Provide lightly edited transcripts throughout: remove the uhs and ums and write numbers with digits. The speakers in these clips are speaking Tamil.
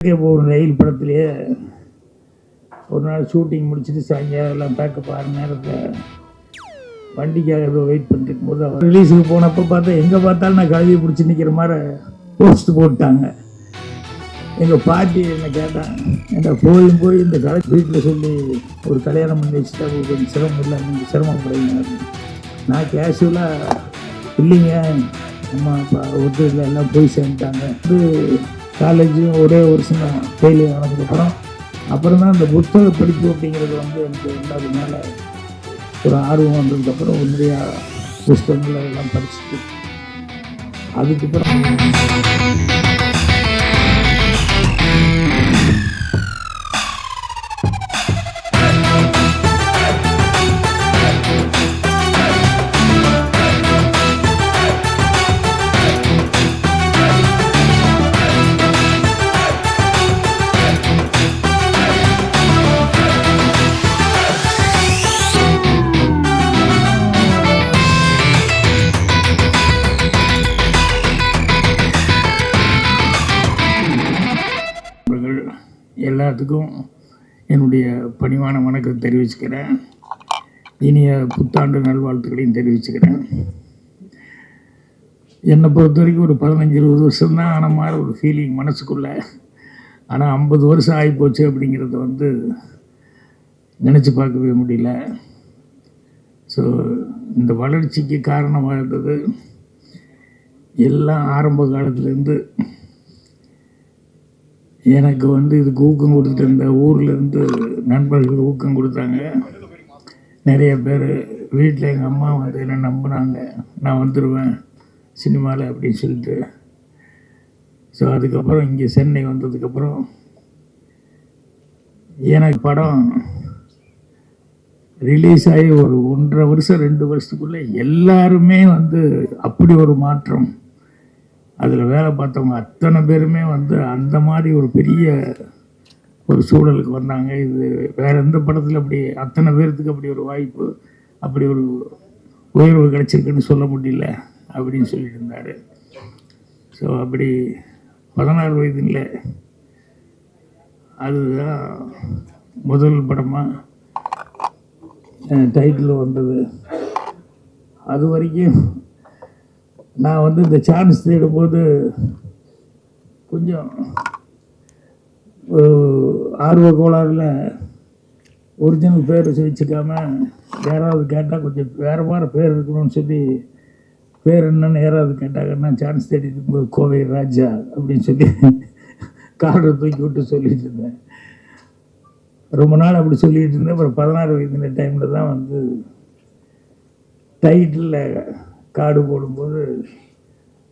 ஒரு ரயில் படத்துலேயே ஒரு நாள் ஷூட்டிங் முடிச்சுட்டு சாயங்காலம் எல்லாம் பேக்கப் 6 நேரத்தில் வண்டிக்காக ஏதோ வெயிட் பண்ணிட்டு இருக்கும்போது அவர் ரிலீஸுக்கு போனப்போ பார்த்தா எங்கே பார்த்தாலும் நான் கழுவியை பிடிச்சி நிற்கிற மாதிரி போஸ்ட் போட்டாங்க. எங்கள் பாட்டி என்ன கேட்டாங்க, என்ன போய் இந்த வீட்டில் சொல்லி ஒரு கல்யாணம் பண்ணி வச்சுட்டா கொஞ்சம் சிரமம் இல்லை, நீங்கள் சிரமப்படுவீங்க. நான் கேஷுவலாக இல்லைங்க, அம்மா அப்பா ஒத்து இல்லை, எல்லாம் போய் சேர்ந்துட்டாங்க. காலேஜும் ஒரே வருஷம் தான் ஃபெயிலியர் ஆனதுக்கப்புறம் தான் இந்த புத்தக படிப்பு அப்படிங்கிறது எனக்கு இல்லாததுனால ஒரு ஆர்வம் வந்ததுக்கப்புறம் நிறையா புஸ்தகங்கள் எல்லாம் படிச்சுட்டு அதுக்கப்புறம் எல்லாத்துக்கும் என்னுடைய பணிவான வணக்கம் தெரிவிச்சுக்கிறேன். இனிய புத்தாண்டு நல்வாழ்த்துக்களையும் தெரிவிச்சுக்கிறேன். என்னை பொறுத்த வரைக்கும் ஒரு 15-20 வருஷம்தான் ஆன மாதிரி ஒரு ஃபீலிங் மனசுக்குள்ளே. ஆனால் 50 வருஷம் ஆகிப்போச்சு அப்படிங்கிறத நினச்சி பார்க்கவே முடியல. ஸோ இந்த வளர்ச்சிக்கு காரணமாக இருந்தது எல்லாம் ஆரம்ப காலத்துலேருந்து எனக்கு இதுக்கு ஊக்கம் கொடுத்துட்டு இருந்த ஊர்லேருந்து நண்பர்கள் ஊக்கம் கொடுத்தாங்க. நிறைய பேர் வீட்டில் எங்கள் அம்மா என்ன நம்பினாங்க, நான் வந்துடுவேன் சினிமாவில் அப்படின்னு சொல்லிட்டு. ஸோ அதுக்கப்புறம் இங்கே சென்னை வந்ததுக்கப்புறம் எனக்கு படம் ரிலீஸ் ஆகி ஒரு 1.5 வருஷம் 2 வருஷத்துக்குள்ளே எல்லாருமே அப்படி ஒரு மாற்றம். அதில் வேலை பார்த்தவங்க அத்தனை பேருமே அந்த மாதிரி ஒரு பெரிய ஒரு சூழலுக்கு வந்தாங்க. இது வேறு எந்த படத்தில் அப்படி அத்தனை பேர்த்துக்கு அப்படி ஒரு வாய்ப்பு, அப்படி ஒரு உயர்வு கிடச்சிருக்குன்னு சொல்ல முடியல அப்படின்னு சொல்லிட்டு இருந்தார். ஸோ அப்படி 16 வயதில் அதுதான் முதல் படமாக டைட்டில் வந்தது. அது வரைக்கும் நான் இந்த சான்ஸ் தேடும்போது கொஞ்சம் ஆர்வ கோளாறில் ஒரிஜினல் பேர் வச்சுக்காம யாராவது கேட்டால் கொஞ்சம் வேறு மாதிரி பேர் இருக்கணும்னு சொல்லி பேர் என்னன்னு யாராவது கேட்டாங்கன்னா சான்ஸ் தேடி இருக்கும்போது கோவை ராஜா அப்படின்னு சொல்லி கார்டை தூக்கி விட்டு சொல்லிட்டு இருந்தேன். ரொம்ப நாள் அப்படி சொல்லிகிட்டு இருந்தேன். அப்புறம் 16 வயது டைமில் தான் டைட்டிலில் கார்டு போடும்போது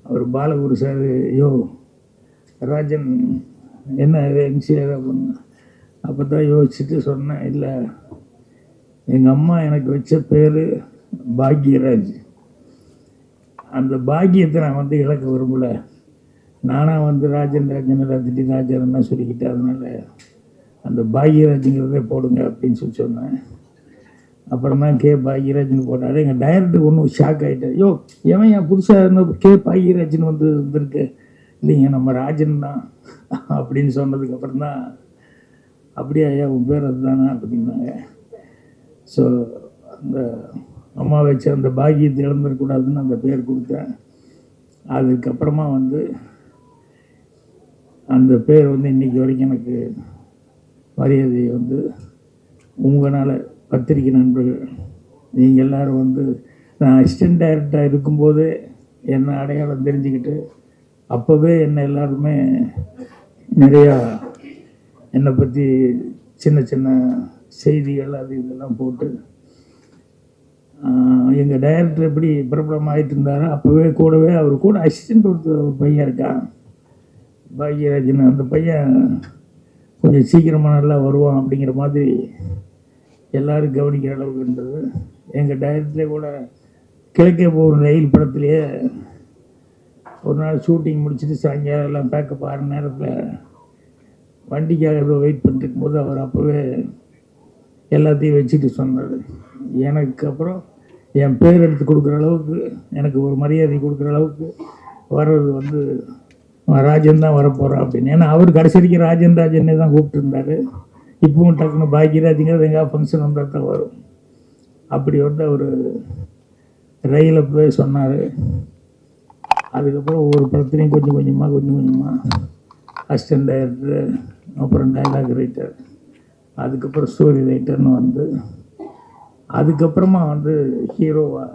அவர் பாலகுரு சார், ஐயோ ராஜன் என்ன எம்சிஆர் அப்படின்னு. அப்போ தான் யோசிச்சுட்டு சொன்னேன், இல்லை எங்கள் அம்மா எனக்கு வச்ச பேர் பாக்யராஜ். அந்த பாக்கியத்தை நான் இழக்க விரும்பலை. நானாக ராஜன் ரத்திட்டி ராஜன் சொல்லிக்கிட்டேன். அதனால் அந்த பாக்யராஜுங்கிறதே போடுங்க அப்படின்னு சொல்லி சொன்னேன். அப்புறம் தான் கே பாக்யராஜ்னு போட்டார். எங்கள் டைரக்டர் ஒன்றும் ஷாக் ஆகிட்டார். யோ எவன் என் புதுசாக இருந்த கே பாக்யராஜ்னு வந்திருக்கு, இல்லைங்க நம்ம ராஜன் தான் அப்படின்னு சொன்னதுக்கப்புறம் தான் அப்படியே ஐயா உன் பேர் அதுதானா அப்படின்னாங்க. ஸோ அந்த அம்மா வச்ச அந்த பாக்கியத்தை இழந்துடக்கூடாதுன்னு அந்த பேர் கொடுத்தேன். அதுக்கப்புறமா அந்த பேர் இன்றைக்கி வரைக்கும் எனக்கு மரியாதையை உங்களால் பத்திரிக்கை நண்பர்கள் நீங்கள் எல்லோரும் நான் அசிஸ்டன்ட் டைரக்டராக இருக்கும்போதே என்னை அடையாளம் தெரிஞ்சுக்கிட்டு அப்போவே என்னை எல்லாருமே நிறையா என்னை பற்றி சின்ன சின்ன செய்திகள் அது இதெல்லாம் போட்டு எங்கள் டைரக்டர் எப்படி பிரபலம் ஆகிட்டு இருந்தாரோ அப்போவே கூடவே அவர் கூட அசிஸ்டண்ட் ஒரு பையன் இருக்கான் பாக்யராஜன். அந்த பையன் கொஞ்சம் சீக்கிரமாக நல்லா வருவான் அப்படிங்கிற மாதிரி எல்லோரும் கவனிக்கிற அளவுக்குன்றது. எங்கள் டைரக்டரே கூட கிழக்கே போகிற ரயில் படத்துலேயே ஒரு நாள் ஷூட்டிங் முடிச்சுட்டு சாயங்காலம் எல்லாம் பேக்கப் 6 நேரத்தில் வண்டிக்காக ஏதோ வெயிட் பண்ணிட்டு இருக்கும்போது அவர் அப்போவே எல்லாத்தையும் வச்சுட்டு சொன்னார். எனக்கு அப்புறம் என் பேர் எடுத்து கொடுக்குற அளவுக்கு, எனக்கு ஒரு மரியாதை கொடுக்குற அளவுக்கு வர்றது ராஜன் தான் வரப்போகிறான் அப்படின்னு. ஏன்னா அவர் கடைசி வரைக்கும் ராஜன் ராஜன்னே தான் கூப்பிட்டு இருந்தார். இப்பவும் டக்குன்னு பாக்கியராஜுங்கிறது எங்கேயாவது ஃபங்க்ஷன் வந்தால் தான் வரும். அப்படி வந்து அவர் ரயிலில் போய் சொன்னார். அதுக்கப்புறம் ஒவ்வொரு படத்துலையும் கொஞ்சம் கொஞ்சமாக அசிஸ்டன்ட் டைரக்டர், அப்புறம் டைலாக் ரைட்டர், அதுக்கப்புறம் ஸ்டோரி ரைட்டர்னு வந்து அதுக்கப்புறமா வந்து ஹீரோவாக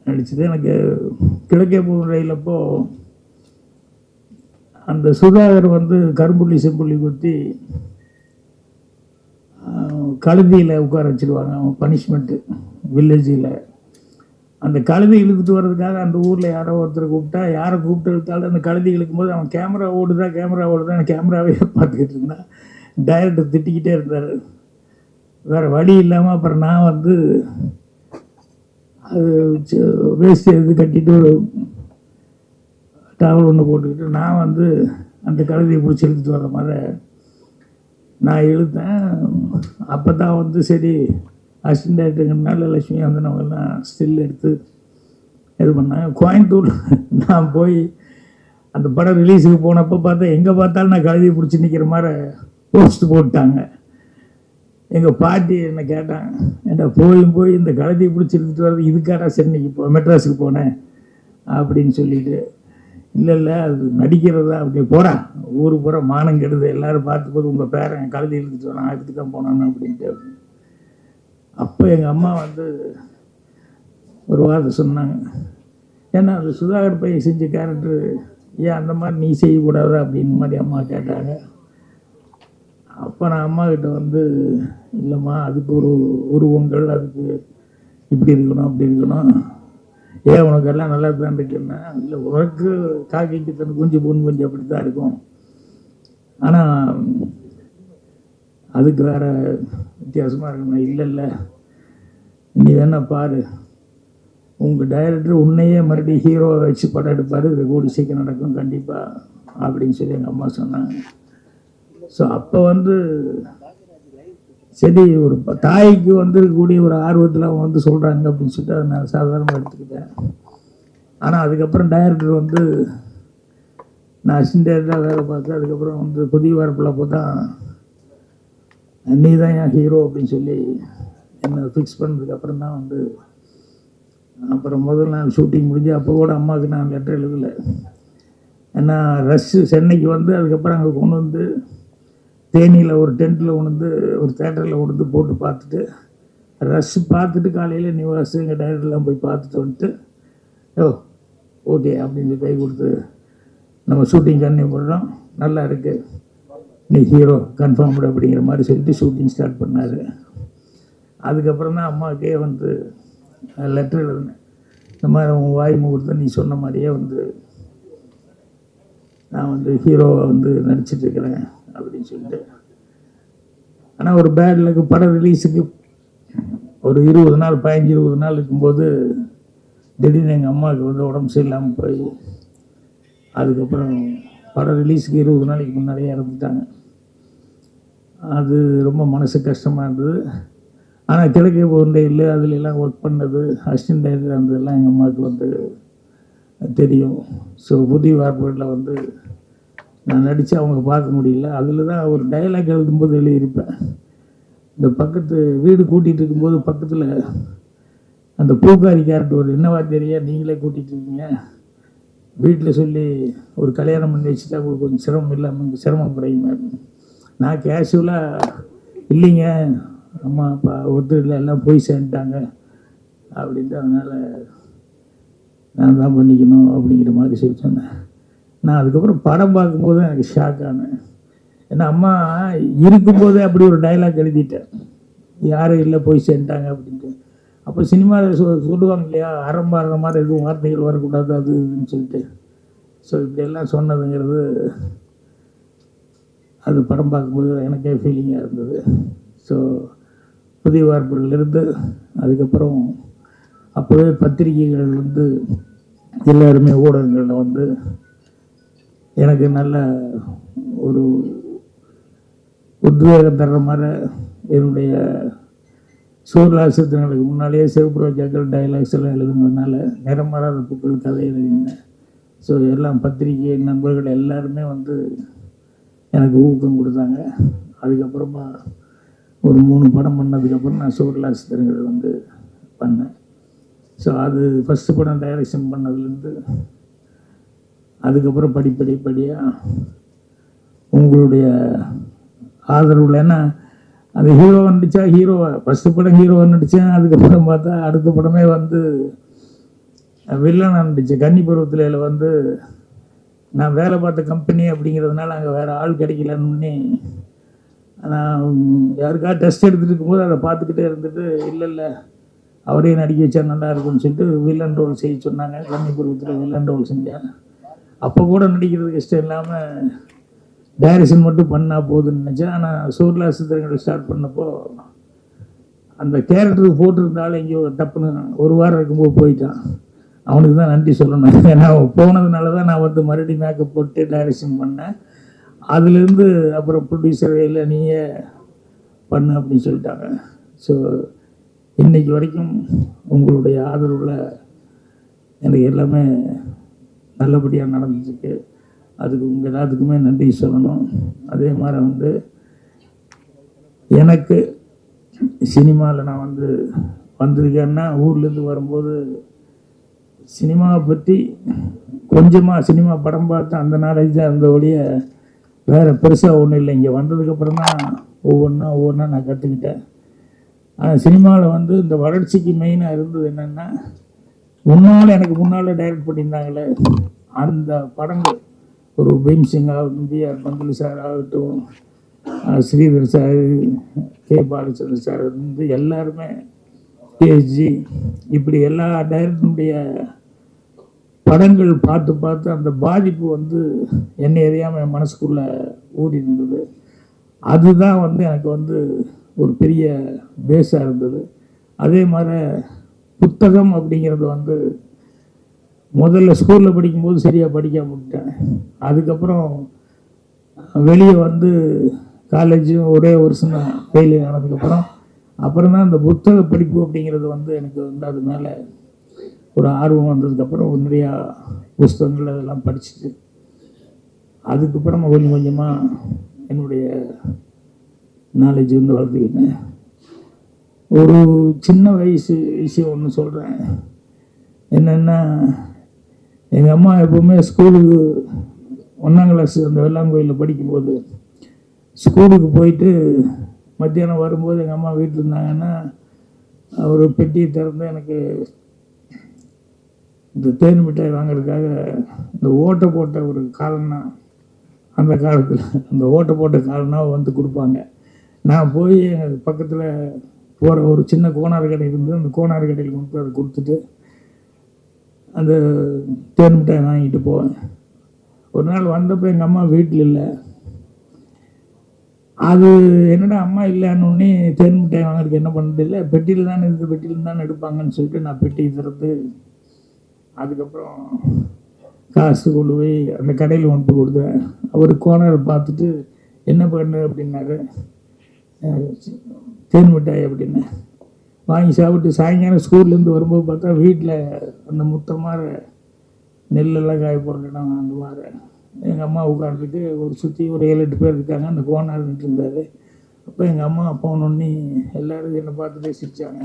நடிச்சது. எனக்கு கிழக்கே போகும் ரயிலப்போ அந்த சுதாகர் வந்து கரும்புள்ளி செம்புள்ளி குத்தி கழுதியில் உட்கார வச்சுருவாங்க. அவன் பனிஷ்மெண்ட்டு வில்லேஜில் அந்த கழுதி இழுத்துட்டு வர்றதுக்காக அந்த ஊரில் யாரோ ஒருத்தர் கூப்பிட்டா, யாரை கூப்பிட்டு இழுத்தாலும் அந்த கழுதி இழுக்கும்போது அவன் கேமரா ஓடுதான் கேமராவே பார்த்துக்கிட்டு இருந்தான். டைரக்டர் திட்டிக்கிட்டே இருந்தார். வேறு வழி இல்லாமல் அப்புறம் நான் வந்து அது வேஸ்ட் இது கட்டிட்டு ஒரு டவல் ஒன்று போட்டுக்கிட்டு நான் வந்து அந்த கழுதியை பிடிச்சி இழுத்துட்டு வர மாதிரி நான் இழுத்தேன். அப்போ தான் வந்து சரி அசிஸ்டன்ட் டைரக்டருங்கிறனால லட்சுமி வந்தனவங்கெல்லாம் ஸ்டில் எடுத்து இது பண்ணாங்க. கோயம்புத்தூர் நான் போய் அந்த படம் ரிலீஸுக்கு போனப்போ பார்த்தா எங்கே பார்த்தாலும் நான் கழுதியை பிடிச்சி நிற்கிற மாதிரி போஸ்ட் போட்டாங்க. எங்கள் பாட்டி என்னை கேட்டாங்க, ஏன்டா போய் இந்த கழுதியை பிடிச்சி எடுத்துகிட்டு வர்றது இதுக்காடா சென்னைக்கு மெட்ராஸுக்கு போனேன் அப்படின்னு சொல்லிட்டு, இல்லை அது நடிக்கிறதா அப்படி போகிறா ஊருக்கு போகிற மானம் கெடுது, எல்லோரும் பார்த்து போது உங்கள் பேரன் கழுதி இழுத்துட்டு வரேன் அதுக்கு தான் போனான்னு அப்படின்ட்டு. அப்போ எங்கள் அம்மா வந்து ஒரு வார்த்தை சொன்னாங்க, ஏன்னா அந்த சுதாகர் பையன் செஞ்ச கேரக்டர் ஏன் அந்த மாதிரி நீ செய்யக்கூடாது அப்படின்னு மாதிரி அம்மா கேட்டாங்க. அப்போ நான் அம்மாக்கிட்ட வந்து இல்லைம்மா அதுக்கு ஒரு உருவங்கள், அதுக்கு இப்படி இருக்கணும் அப்படி இருக்கணும், ஏன் உனக்கெல்லாம் நல்லா தான் இருக்குன்னா, இல்லை உனக்கு காக்கைக்கு தன் குஞ்சு பொன் குஞ்சு அப்படி தான் இருக்கும், ஆனால் அதுக்கு வேறு வித்தியாசமாக இருக்கணும். இல்லை நீ வேணா பாரு, உங்கள் டைரக்டர் உன்னையே மறுபடியும் ஹீரோவை வச்சு படம் எடுப்பார், இது கூடி சீக்கிரம் நடக்கும் கண்டிப்பாக அப்படின்னு சொல்லி எங்கள் அம்மா சொன்னாங்க. ஸோ அப்போ வந்து சரி ஒரு தாய்க்கு வந்து கூடிய ஒரு ஆர்வத்தில் அவங்க வந்து சொல்கிறாங்க அப்படின்னு சொல்லிட்டு அதை நான் சாதாரணமாக எடுத்துக்கிட்டேன். ஆனால் அதுக்கப்புறம் டைரக்டர் வந்து நான் அசிஸ்டன்ட் டைரக்டராக வேலை பார்த்து அதுக்கப்புறம் வந்து புதிய வார்ப்பில் அப்போ தான் நீ தான் என் ஹீரோ அப்படின்னு சொல்லி என்னை ஃபிக்ஸ் பண்ணதுக்கப்புறம் தான் வந்து அப்புறம் முதல் நாள் ஷூட்டிங் முடிஞ்சு அப்போ கூட அம்மாவுக்கு நான் லெட்டர் எழுதலை. ஏன்னா ரஷ்ஷு சென்னைக்கு வந்து அதுக்கப்புறம் அங்கே கொண்டு வந்து தேனியில் ஒரு டென்ட்டில் கொண்டு ஒரு தேட்டரில் கொண்டு போட்டு பார்த்துட்டு ரஷ் பார்த்துட்டு காலையில் நிவாஸ் எங்கள் டைரக்டர்லாம் போய் பார்த்துட்டு வந்துட்டு ஓகே அப்படின்னு கை கொடுத்து நம்ம ஷூட்டிங் கன்டினியூ பண்ணுறோம், நல்லா இருக்குது, நீ ஹீரோ கன்ஃபார்ம்டு அப்படிங்கிற மாதிரி சொல்லிட்டு ஷூட்டிங் ஸ்டார்ட் பண்ணார். அதுக்கப்புறம் தான் அம்மாவுக்கே வந்து லெட்டர் எழுதினேன், இந்த மாதிரி உன் வாய் முகூர்த்தம் நீ சொன்ன மாதிரியே வந்து நான் வந்து ஹீரோவை வந்து நடிச்சிட்ருக்கிறேன் அப்படின்னு சொல்லிட்டு. ஆனால் ஒரு பேட் லக்கு படம் ரிலீஸுக்கு ஒரு 20 நாள் 15-20 நாள் இருக்கும்போது திடீர்னு எங்கள் அம்மாவுக்கு வந்து உடம்பு சரியில்லாமல் போய் அதுக்கப்புறம் படம் ரிலீஸுக்கு 20 நாளைக்கு முன்னாடியே இறந்துட்டாங்க. அது ரொம்ப மனசு கஷ்டமாக இருந்தது. ஆனால் கிழக்கே போகிற அதில் எல்லாம் ஒர்க் பண்ணது அசிஸ்டன்ட் டைரக்டர் இருந்ததெல்லாம் எங்கள் அம்மாவுக்கு வந்து தெரியும். ஸோ புதிய வார்ப்புகளில் வந்து நான் நடித்து அவங்க பார்க்க முடியல. அதில் தான் ஒரு டைலாக் எழுதும்போது எழுதியிருப்பேன், இந்த பக்கத்து வீடு கூட்டிகிட்டு இருக்கும்போது பக்கத்தில் அந்த பூக்காரி கேரக்டர் ஒரு என்னவா தெரியா நீங்களே கூட்டிகிட்டு இருக்கீங்க, வீட்டில் சொல்லி ஒரு கல்யாணம் பண்ணி வச்சுட்டா உங்களுக்கு கொஞ்சம் சிரமம் இல்லாமல் சிரமம் குறையுமே. நான் கேஷுவலாக இல்லைங்க அம்மா அப்பா ஒருத்தர் இல்லை எல்லாம் போய் சேர்ந்துட்டாங்க அப்படின்ட்டு, அதனால் நான் தான் பண்ணிக்கணும் அப்படிங்கிற மாதிரி சொல்லி சொன்னேன். நான் அதுக்கப்புறம் படம் பார்க்கும்போது எனக்கு ஷாக் ஆனேன். ஏன்னா அம்மா இருக்கும்போதே அப்படி ஒரு டைலாக் எழுதிட்டேன், யாரும் இல்லை போய் சேர்ந்துட்டாங்க அப்படின்ட்டு. அப்போ சினிமாவில் சொல்லுவாங்க இல்லையா, ஆரம்பாடுற மாதிரி எதுவும் வார்த்தைகள் வரக்கூடாது அது இதுன்னு சொல்லிட்டு. ஸோ இப்படியெல்லாம் சொன்னதுங்கிறது அது படம் பார்க்கும்போது எனக்கே ஃபீலிங்காக இருந்தது. ஸோ புதிய வார்ப்புகளிலிருந்து அதுக்கப்புறம் அப்போவே பத்திரிகைகள் வந்து எல்லாருமே ஊடகங்களில் வந்து எனக்கு நல்ல ஒரு உத்வேகம் தர்ற மாதிரி என்னுடைய சூரியலாசத்தினங்களுக்கு முன்னாலேயே சிவப்பு ரோஜாக்கள் டைலாக்ஸ் எல்லாம் எழுதுனதுனால நிறம் மாறாத பூக்கள் கதை எழுதினேன். ஸோ எல்லாம் பத்திரிகை நண்பர்கள் எல்லாருமே வந்து எனக்கு ஊக்கம் கொடுத்தாங்க. அதுக்கப்புறமா ஒரு 3 படம் பண்ணதுக்கப்புறம் நான் சூரலாசிரியர்கள் வந்து பண்ணேன். ஸோ அது ஃபஸ்ட்டு படம் டைரக்ஷன் பண்ணதுலேருந்து அதுக்கப்புறம் படிப்படியாக உங்களுடைய ஆதரவில், ஏன்னா அது ஹீரோவாக நடித்தா ஃபஸ்ட்டு படம் ஹீரோவாக நடித்தேன். அதுக்கப்புறம் பார்த்தா அடுத்த படமே வந்து வில்லனாக நடித்தேன். கன்னி பருவத்தில் வந்து நான் வேலை பார்த்த கம்பெனி அப்படிங்கிறதுனால அங்கே வேறு ஆள் கிடைக்கலன்னு நான் யாருக்காவது டெஸ்ட் எடுத்துகிட்டு இருக்கும்போது அதை பார்த்துக்கிட்டே இருந்துட்டு இல்லை அவரே நடிக்க வச்சா நல்லா இருக்கும்னு சொல்லிட்டு வில்லன் ரோல் செய்ய சொன்னாங்க. கன்னி பருவத்தில் வில்லன் ரோல் செஞ்சேன். அப்போ கூட நடிக்கிறதுக்கு இஷ்டம் இல்லாமல் டைரக்ஷன் மட்டும் பண்ணால் போதுன்னு நினச்சேன். ஆனால் சூரலாசிரியர்கள் ஸ்டார்ட் பண்ணப்போ அந்த கேரக்டருக்கு போட்டிருந்தாலும் எங்கேயோ டப்புன்னு ஒரு வாரம் இருக்கும்போது போயிட்டான். அவனுக்கு தான் நன்றி சொல்லணும். ஏன்னா போனதுனால தான் நான் வந்து மறுபடியும் மேக்கப் போட்டு டைரக்ஷன் பண்ணேன். அதுலேருந்து அப்புறம் ப்ரொடியூசர் இல்லை நீயே பண்ணு அப்படின்னு சொல்லிட்டாங்க. ஸோ இன்றைக்கி வரைக்கும் உங்களுடைய ஆதரவில் எனக்கு எல்லாமே நல்லபடியாக நடந்துருக்கு. அதுக்கு உங்கள் எல்லாத்துக்குமே நன்றி சொல்லணும். அதே மாதிரி வந்து எனக்கு சினிமாவில் நான் வந்து வந்திருக்கேன்னா ஊர்லேருந்து வரும்போது சினிமாவை பற்றி கொஞ்சமாக சினிமா படம் பார்த்து அந்த நாலேஜ் தான் இருந்த ஒழிய வேறு பெருசாக ஒன்றும் இல்லை. இங்கே வந்ததுக்கப்புறம் தான் ஒவ்வொன்றா நான் கற்றுக்கிட்டேன். ஆனால் சினிமாவில் வந்து இந்த வளர்ச்சிக்கு மெயினாக இருந்தது என்னென்னா, எனக்கு முன்னால் டைரக்ட் பண்ணியிருந்தாங்களே அந்த படங்கள், ஒரு பீம்சிங் ஆகட்டும், பிஆர் பந்துலு சார் ஆகட்டும், Sridhar sir, K Balachandra sir வந்து எல்லாருமே பிஹெச்டி, இப்படி எல்லா டைரக்டருடைய படங்கள் பார்த்து அந்த பாதிப்பு வந்து என்னை அறியாமல் என் மனசுக்குள்ளே ஊறி இருந்தது. அதுதான் வந்து எனக்கு வந்து ஒரு பெரிய பேஸாக இருந்தது. அதே மாதிரி புத்தகம் அப்படிங்கிறது வந்து முதல்ல ஸ்கூலில் படிக்கும்போது சரியாக படிக்காம விட்டேன். அதுக்கப்புறம் வெளியே வந்து காலேஜும் ஒரே வருஷம் தான் ஃபெயில் ஆனதுக்கப்புறம் தான் அந்த புத்தக படிப்பு அப்படிங்கிறது வந்து எனக்கு வந்து அது மேலே ஒரு ஆர்வம் வந்ததுக்கப்புறம் நிறையா புஸ்தகங்கள் அதெல்லாம் படிச்சுட்டு அதுக்கப்புறம் கொஞ்சம் கொஞ்சமாக என்னுடைய நாலேஜ் வந்து வளர்த்துக்கிட்டேன். ஒரு சின்ன வயசு விஷயம் ஒன்று சொல்கிறேன். என்னென்னா, எங்கள் அம்மா எப்போவுமே ஸ்கூலுக்கு 1ஆம் கிளாஸ் அந்த வெள்ளாங்கோயிலில் படிக்கும்போது ஸ்கூலுக்கு போயிட்டு மத்தியானம் வரும்போது எங்கள் அம்மா வீட்டில் இருந்தாங்கன்னா ஒரு பெட்டியை திறந்து எனக்கு இந்த தேன் மிட்டாய் வாங்கிறதுக்காக இந்த ஓட்டை போட்ட ஒரு காலனா, அந்த காலத்தில் அந்த ஓட்டை போட்ட காலனாவை வந்து கொடுப்பாங்க. நான் போய் எங்கள் பக்கத்தில் போகிற ஒரு சின்ன கோனார் கடை இருந்து அந்த கோனார் கடையில் கொண்டு போய் அதை கொடுத்துட்டு அந்த தேன் மிட்டாய் வாங்கிட்டு போவேன். ஒரு நாள் வந்தப்போ எங்கள் அம்மா வீட்டில் இல்லை. அது என்னடா அம்மா இல்லைன்னொன்னே தேன் மிட்டாய் வாங்குறதுக்கு என்ன பண்ணுறது இல்லை, பெட்டியில் தானே இருக்குது, பெட்டியில் தானே எடுப்பாங்கன்னு சொல்லிட்டு நான் பெட்டியை திறந்து அதுக்கப்புறம் காசு கொண்டு போய் அந்த கடையில் கொண்டு போய் கொடுத்தேன். அவர் கோனரை பார்த்துட்டு என்ன பண்ணு அப்படின்னாரு. தேன் மிட்டாய் அப்படின்னு வாங்கி சாப்பிட்டு சாயங்காலம் ஸ்கூல்லேருந்து வரும்போது பார்த்தா வீட்டில் அந்த முத்தமாக நெல்லெல்லாம் காய போடுற இடம் அந்த மாதிரி எங்கள் அம்மா உட்காந்துட்டு ஒரு சுற்றி ஒரு 7-8 பேர் இருக்காங்க. அந்த கோனார் இருந்தார். அப்போ எங்கள் அம்மா போனோடனே எல்லோரும் என்னை பார்த்துட்டே சிரித்தாங்க.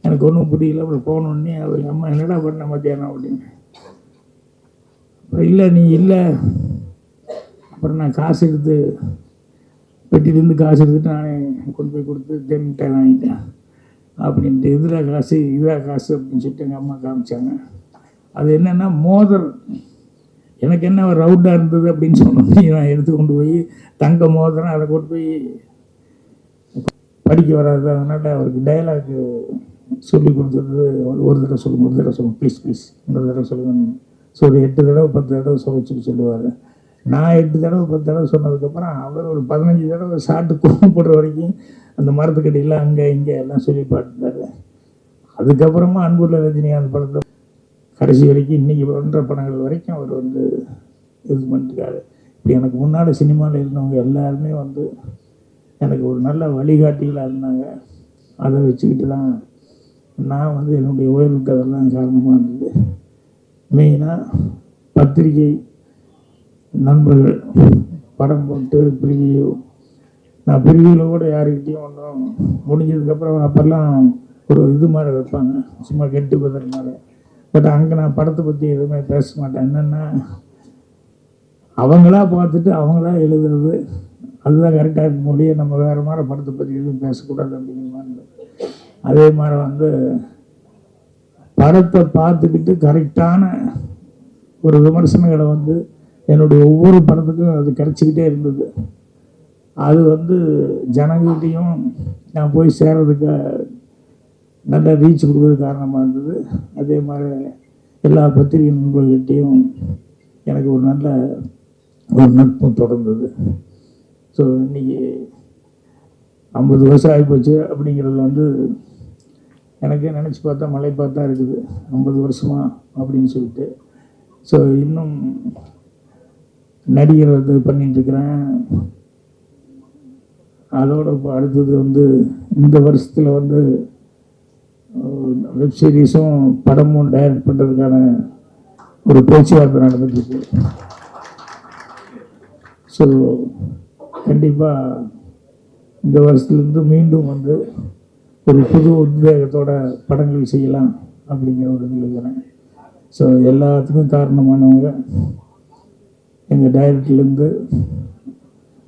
எனக்கு ஒன்றும் புரியல. அப்புறம் போனோடனே அவங்க அம்மா என்னடா பண்ண மத்தியானம் அப்படின்னு. அப்புறம் இல்லை நீ இல்லை. அப்புறம் நான் காசு எடுத்து பெட்டிலேருந்து காசு எடுத்துட்டு நான் கொண்டு போய் கொடுத்து தேன் மிட்டாய் வாங்கிட்டேன் அப்படின்ட்டு இதுரா காசு அப்படின்னு சொல்லிட்டு எங்கள் அம்மா காமிச்சாங்க. அது என்னென்னா மோதிரம், எனக்கு என்ன ஒரு ரவுண்டாக இருந்தது அப்படின்னு சொன்னோன்னே நான் எடுத்து கொண்டு போய் தங்க மோதிரம் அதை கொண்டு போய் படிக்க வராது. அதனால் அவருக்கு டைலாக் சொல்லி கொடுத்தது ஒரு தடவை சொல்லுங்க ப்ளீஸ் இன்னொரு தடவை சொல்லுங்க. ஸோ ஒரு 8 தடவை 10 தடவை சொல்லுவார். நான் 8 தடவை 10 தடவை சொன்னதுக்கப்புறம் அவர் ஒரு 15 தடவை சாப்பிட்டு கூப்பிடுற வரைக்கும் அந்த மரத்துக்கடியில் அங்கே இங்கே எல்லாம் சொல்லி பாட்டுட்டார். அதுக்கப்புறமா அன்புள்ள ரஜினிகாந்த் படத்தை கடைசி வரைக்கும் இன்றைக்கி பண்ணுற படங்கள் வரைக்கும் அவர் வந்து இது பண்ணிட்டுருக்காரு. இப்படி எனக்கு முன்னால் சினிமாவில் இருந்தவங்க எல்லாருமே வந்து எனக்கு ஒரு நல்ல வழிகாட்டிகளாக இருந்தாங்க. அதை வச்சுக்கிட்டு தான் நான் வந்து என்னுடைய உயர்வுக்கு அதெல்லாம் காரணமாக இருந்தது. மெயினாக பத்திரிகை நண்பர்கள் படம் போட்டு ப்ரிவியூ, நான் ப்ரிவியூவில் கூட யாருக்கிட்டையும் ஒன்றும் முடிஞ்சதுக்கப்புறம் அப்போல்லாம் ஒரு இது மாதிரி வைப்பாங்க, சும்மா கெட்டு பதர் மாதிரி. பட் அங்கே நான் படத்தை பற்றி எதுவுமே பேச மாட்டேன். என்னென்னா அவங்களா பார்த்துட்டு அவங்களா எழுதுறது அதுதான் கரெக்டாக இருக்க முடியும். நம்ம வேறு மாதிரி படத்தை பற்றி எதுவும் பேசக்கூடாது அப்படிங்கிற மாதிரி. அதே மாதிரி படத்தை பார்த்துக்கிட்டு கரெக்டான ஒரு விமர்சனங்களை என்னுடைய ஒவ்வொரு படத்துக்கும் அது கிடச்சிக்கிட்டே இருந்தது. அது ஜனங்கள்கிட்டையும் நான் போய் சேர்றதுக்கு நல்ல ரீச் கொடுக்கறது காரணமாக இருந்தது. அதே மாதிரி எல்லா பத்திரிகை நண்பர்கள்கிட்டையும் எனக்கு ஒரு நல்ல ஒரு நட்பும் தொடர்ந்தது. ஸோ இன்றைக்கி 50 வருஷம் ஆகிப்போச்சு அப்படிங்கிறது எனக்கே நினச்சி பார்த்தா மலை பார்த்தா இருக்குது 50 வருஷமா அப்படின்னு சொல்லிட்டு. ஸோ இன்னும் நடிகர் பண்ணிட்டுருக்கிறேன். அதோட இப்போ அடுத்தது இந்த வருஷத்தில் வெப்சீரிஸும் படமும் டைரக்ட் பண்ணுறதுக்கான ஒரு பேச்சுவார்த்தை நடந்துட்டுருக்கு. ஸோ கண்டிப்பாக இந்த வருஷத்துலேருந்து மீண்டும் ஒரு புது உத்வேகத்தோட படங்கள் செய்யலாம் அப்படிங்கிற ஒரு இதில் இருக்கிறேன். ஸோ எல்லாத்துக்கும் காரணமானவங்க எங்கள் டைரக்டர்லேருந்து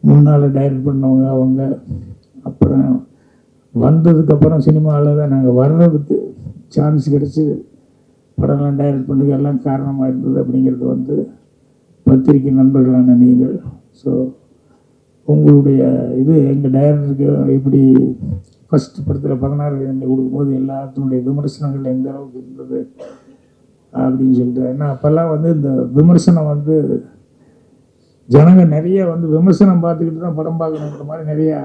முன்னால் டைரக்ட் பண்ணவங்க அவங்க. அப்புறம் வந்ததுக்கப்புறம் சினிமாவில் தான் நாங்கள் வர்றதுக்கு சான்ஸ் கிடச்சி படம்லாம் டைரக்ட் பண்ணுறது எல்லாம் காரணமாக இருந்தது அப்படிங்கிறது பத்திரிகை நண்பர்களான நீங்கள். ஸோ உங்களுடைய இது எங்கள் டைரக்டருக்கு இப்படி ஃபஸ்ட் படத்தில் 16 கொடுக்கும்போது எல்லாத்தினுடைய விமர்சனங்கள் எந்த அளவுக்கு இருந்தது அப்படின்னு சொல்லிட்டு. ஏன்னா அப்போல்லாம் இந்த விமர்சனம் ஜனங்க நிறைய விமர்சனம் பார்த்துக்கிட்டு தான் படம் பார்க்கணுங்கிற மாதிரி நிறையா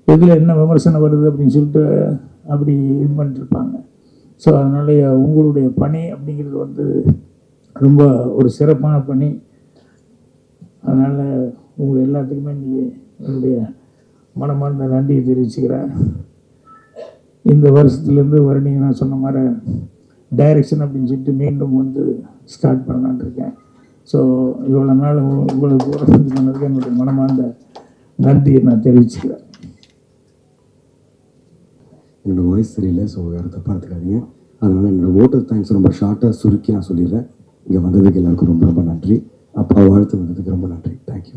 இதில் என்ன விமர்சனம் வருது அப்படின்னு சொல்லிட்டு அப்படி இது பண்ணிட்டுருப்பாங்க. ஸோ அதனால உங்களுடைய பணி அப்படிங்கிறது ரொம்ப ஒரு சிறப்பான பணி. அதனால் உங்கள் எல்லாத்துக்குமே நீங்கள் என்னுடைய மனமார்ந்த நன்றியை தெரிவிச்சுக்கிறேன். இந்த வருஷத்துலேருந்து நீங்கள் நான் சொன்ன மாதிரி டைரக்ஷன் அப்படின்னு சொல்லிட்டு மீண்டும் ஸ்டார்ட் பண்ணலான்னு இருக்கேன். ஸோ இவ்வளோ நாள் உங்களுக்கு பண்ணதுக்கு என்னுடைய மனமார்ந்த நன்றியை நான் தெரிவிச்சுக்கிறேன். என்னோடய வாய்ஸ் தெரியல, ஸோ யாரும் தப்பாக எடுத்துக்காதீங்க. அதனால் என்னோடய ஓட்டர் தேங்க்ஸ் ரொம்ப ஷார்ட்டாக சுருக்கி நான் சொல்லிடுறேன். இங்கே வந்ததுக்கு எல்லாருக்கும் ரொம்ப ரொம்ப நன்றி. அப்பா வாழ்த்து வந்ததுக்கு ரொம்ப நன்றி. தேங்க்யூ.